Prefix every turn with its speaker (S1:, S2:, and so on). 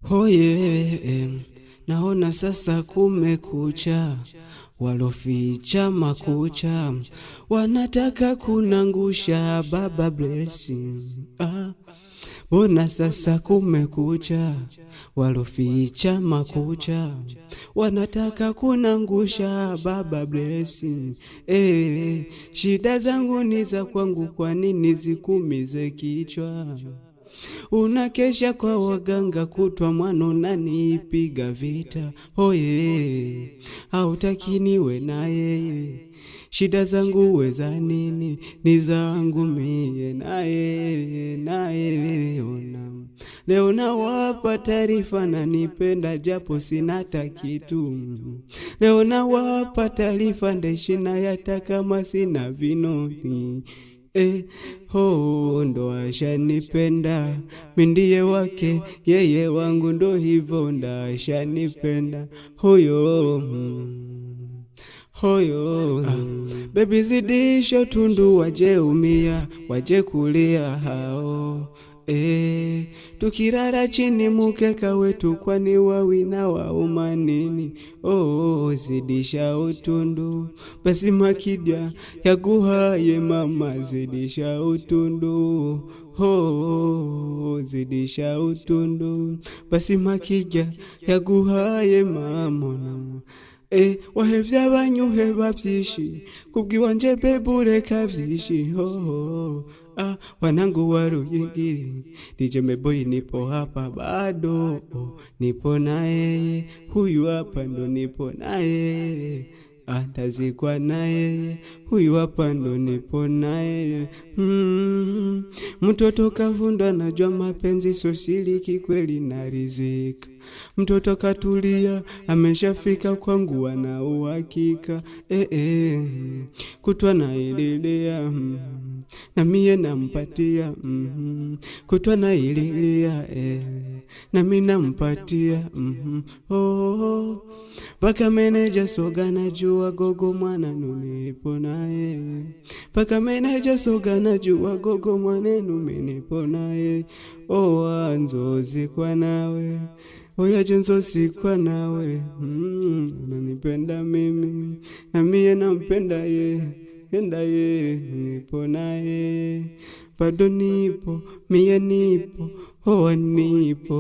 S1: Hoye, naona sasa kumekucha, waloficha makucha, wanataka kunangusha baba blessing. Bona sasa kumekucha, waloficha makucha, wanataka kunangusha baba blessing. Shida zangu ni za kwangu, kwa nini zikumize kichwa? Unakesha kwa waganga kutwa, mwana unanipiga vita. Oye, hautaki niwe na yeye. Shida zangu weza nini, ni zangu mie na yeye. Leo nawapa taarifa na nipenda japo sina kitu. Leo nawapa taarifa ndeshina yata kama sina vinoni. Ndo ashanipenda, mindiye wake, yeye wangu ndo hivyo, nda ashanipenda hoyo. Baby zidisha tundu, waje umia, waje kulia hao. Tukirara chini mukeka wetu, kwani wawina wauma nini? Zidisha utundu, basi makidya yaguhaye mama, zidisha utundu. Zidisha utundu, basi makidya yaguhaye mama. Wahevya banyuhe bapyishi, kubwiwanje bebure kavyishi. Wanangu wa Ruyigi, DJ Meboy nipo hapa bado, nipo na yeye, huyu hapa ndo nipo na yeye. Atazikwa na yeye, huyu hapa ndo nipo na yeye. Mtoto kavunda, najua mapenzi sosili kikweli na rizika. Mtoto katulia, ameshafika kwangu wana uhakika. Kutwa na ililea, na mie nampatia. Kutwa na ililea, na mie nampatia. Paka meneja soga najua gogo mwana nipo naye. Paka meneja soga najua gogo mwana nipo naye. Anzozi kwa nawe, oya jenzozi kwa nawe. Unanipenda mimi, na mie nampenda ye. Penda ye, nipo naye. Bado nipo, mie nipo, nipo.